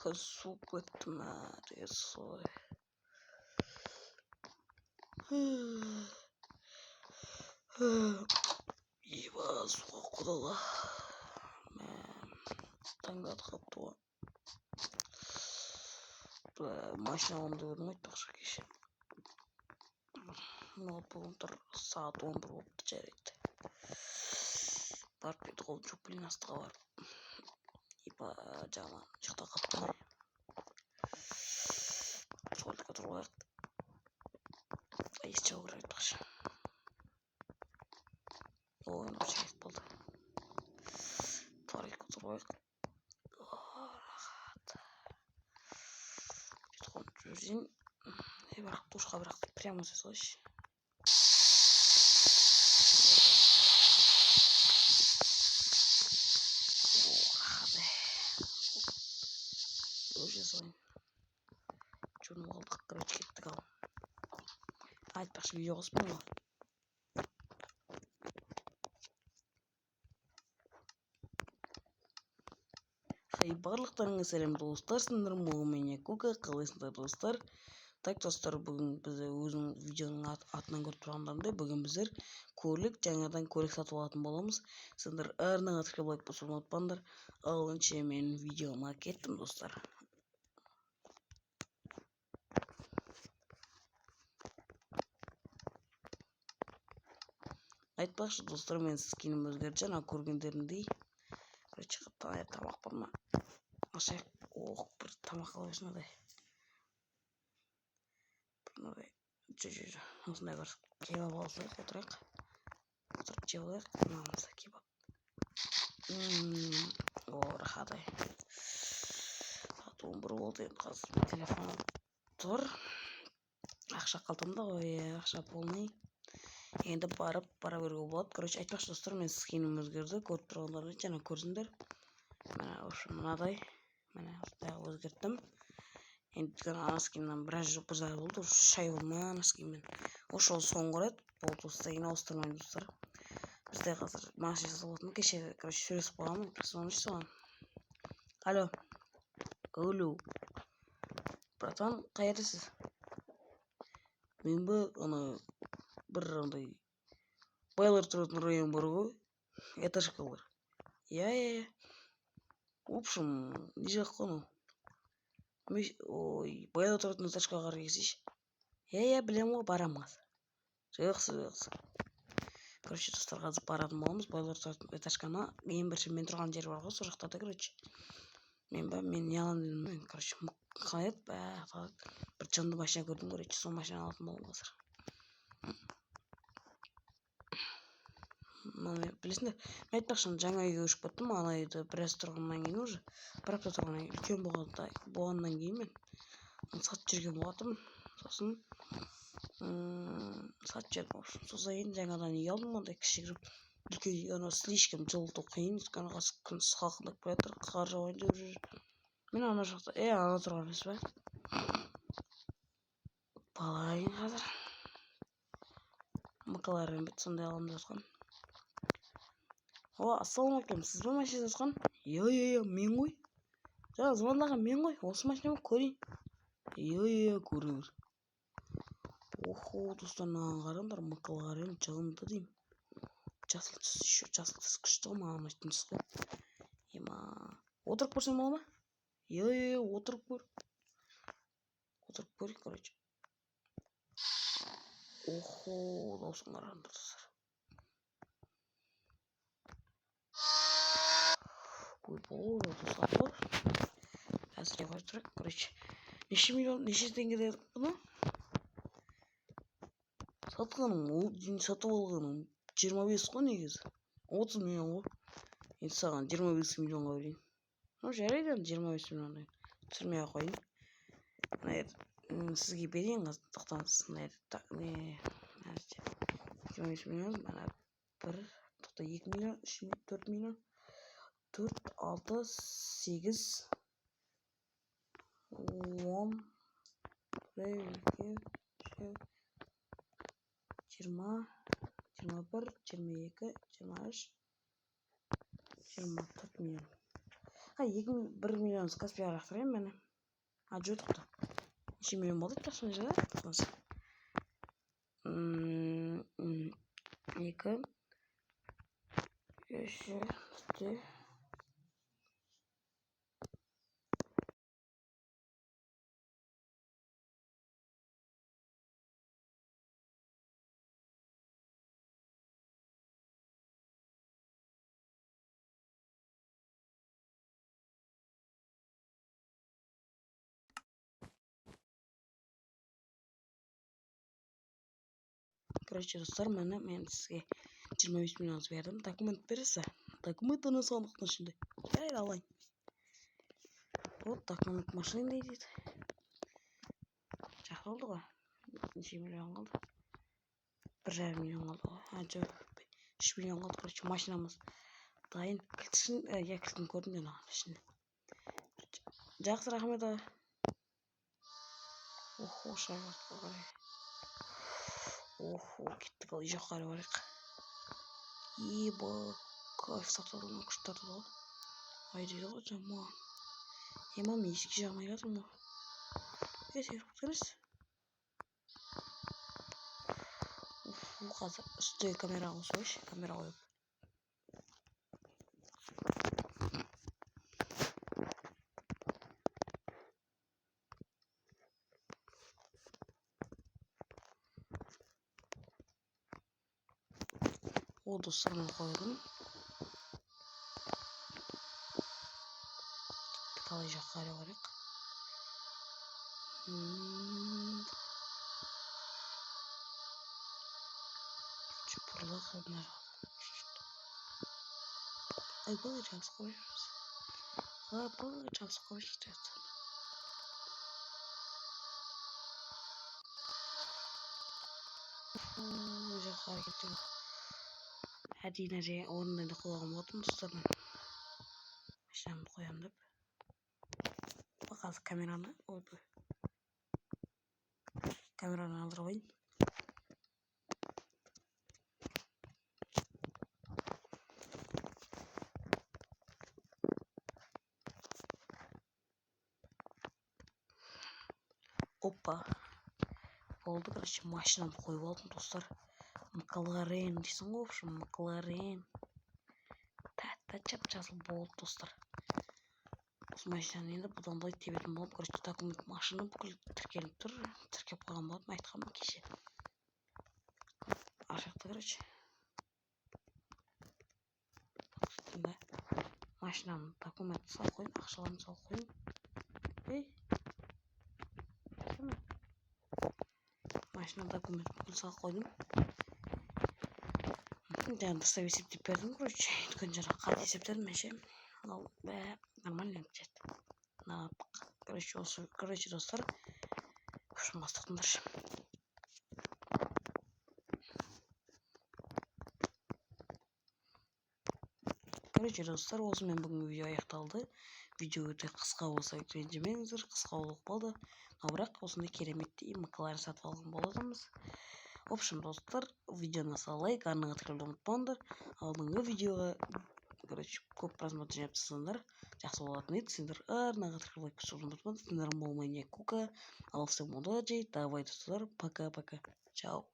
Көз суып кетті ма деген солай. Еба суға құдала. Таңдады қапты ғой. Машина алымды көрдім айтпақшы кеше. Бүгін тұр сағат 11 болыпты жарайды. Барып кетті қолым жоқ блин астыға барып. Еба жаман жақта қапты ғой. Туалетке тұрып алайық. Ес жау керек айтпақшы. Ойнап шайық болды. Туалетке тұрып алайық. Рахат. Жетіп жүрсен. Бірақ душқа бірақ прямо сөз қойшы. Жасайын. Жүрім қалдық, короче, кеттік ал. Айтпақшы видео қоспын ғой. Барлықтарыңа сәлем достар, сендер мен Кука, қалайсыңдар достар? Так достар, бүгін бізде өзім видеоның атынан көріп тұрғандарындай, бүгін біздер жаңадан көлік сатып алатын боламыз. Сендер арнаға тіркеліп лайк басуды ұмытпаңдар. Алынша мен видеома кеттім достар. Айтпақшы достар, мен сіз киінім өзгерді, жаңа көргендеріндей. Короче, тамақ бар ма? Ашайық. Бір тамақ алып осындай. Осындай бір кебап алсақ, отырайық. Отырып жеп алайық. Мынамызда кебап. Рахат-ай. Сағат 11 болды, енді қазір телефон тұр. Ақша қалтамда ғой, ақша полный. Енді бара беруге болады. Короче, айтпақшы достар, мен сіз киінім өзгерді. Көріп тұрғандарды жаңа көрсіңдер. Мынадай. Міне, өзгерттім. Енді анаскиннен біраз болды. Шай болмай анаскинмен. Ошы ол соңғы рет. Болды достар, ең ауыстырмайын достар. Бізде қазір машина жасалатын. Кеше, короче, сөйлесіп қойғанмын. Соны соған. Алло. Братан, қайдасыз? Мен бе, бір андай байлар тұратын район бар ғой. Этажкалар. Я. В общем, не жаққа анау. Ой, байлар тұратын этажкаға қарай келсейші. Я, білем ғой, барам қазір. Жақсы. Короче, достар, қазір баратын боламыз. Байлар тұратын этажканы. Ең бірінші мен тұрған жер бар ғой, сол жақтарда, короче. Мен ялан дедім. Короче, қалай еді? Бір жанды машина көрдім, короче, сол машина алатын болам қазір. Білесіңдер, мен айтпақшы жаңа үйге көшіп кеттім. Ана үйді біраз тұрғаннан кейін уже. Бір апта тұрғаннан кейін, үлкен болғаннан кейін мен сатып жүрген болатым. Сосын сатып жүрдім. Сосын кейін жаңадан үй алдым, ондай кішігірім. Үлкен үй, слишком жылыту қиын. Өйткені қазір күн салқындап келе жатыр, қар жауайын деп жүр. Мен ана жақта, ана тұрған емес пе? Балайын қазір. Мақаларым бітті, сондай аламын жатқан. Ассалаумағалейкум, сіз бе машина жатқан? Йо, мен ғой. Жаңа звондаған мен ғой. Осы машинамы көрейін. Йо, көре бер. Охо, достар, маған қараңдар, мақаларым жылынды деймін. Жасыл түс күшті ғой, маған ұнайтын түс қой. Отырып көрсем бола ма? Йо, отырып көр. Отырып көрейік, короче. Охо, даусын қараңдар достар. Достар бар. Әзірге қойып тұрайық, короче. Неше теңге дедік бұны? Сатып алғаным 25 қой негізі. 30 миллион ғой. Енді саған 25 миллионға берейін. Жарайды, 25 миллиондай. Түсірмей қойын. Сізге берейін тоқтаңыз. 25 миллион, бана 2 миллион, 3 миллион, 4 миллион. 4, 6, 8, 10, 1, 2, 3, 20, 21, 22, 23, 24 миллион. Аяққа 1 миллион с Каспиға лақтырайын мені. Жотықты. Неше миллион болды тақсын жағы? 2, 3, Короче, достар, мен сізге 25 миллион бердім. Документ бересі. Документ оны сондықтың ішінде. Жарайды алайын. Вот документ машина дейді. Жақсы болды ғой. Неше миллион қалды? 1,5 миллион қалды ғой. Жоқ, 3 миллион қалды. Короче, машинамыз дайын. Кілтін көрдім де оған ішінде. Жақсы, рахмет. Охо, шайбатқа қарай. Охо, кеттік ал үй жаққа қарай барайық. Еба, кайф сақталған күштарды ғой. Ай дейді ғой жаман. Мам, ескі жағына келатырмын ғой. Секіріп кеткеніз. Қазір үстіге камера қосып, камера қойып. О, достар, мен қойдым. Қалай жаққа қарай барайық. Чупырлық одна. Ай, было часто қойырыз. Было часто қойырыз. Жаққа қарай кеттім. Әдейі орындайды қойған болатын достармен. Машинамды қоям деп. Қазір камераны алдырып алайын. Опа. Болды, короче, машинамды қойып алдым достар. Макларен дейсің ғой, в общем, Макларен. Тәтті жап-жасыл болды достар. Осы машинаны енді бұдан былай тебетін боламын. Короче, документ машина бүкіл тіркеліп тұр. Тіркеп қойған болатын, айтқанмын кеше. Ашықты, короче. Машинаны документті салып қойын, ақшаларын салып қойын. Машина документ бүкіл салып қойдым. Жаңа дұрыстап есептеп бердім, короче. Өйткені жаңа қате есептерім мен ше. Ал нормально кетеді. Короче, достар. Үшін бастықтыңдар. Короче, достар, осымен бүгінгі видео аяқталды. Видео өте қысқа болса ренжімеңіздер, қысқа болып қалды. Но бірақ осындай кереметтей Макларен сатып алған болатынбыз. В общем, достар, видеоны лайк, арнаға тіркелуді ұмытпаңдар. Алдыңғы видеоға, короче, көп просмотр жинап жақсы болатын еді. Сендер арнаға тіркелуді ұмытпаңдар. Сендерім болмай не кука. Ал всем удачи. Давай, достар, пока-пока. Чао.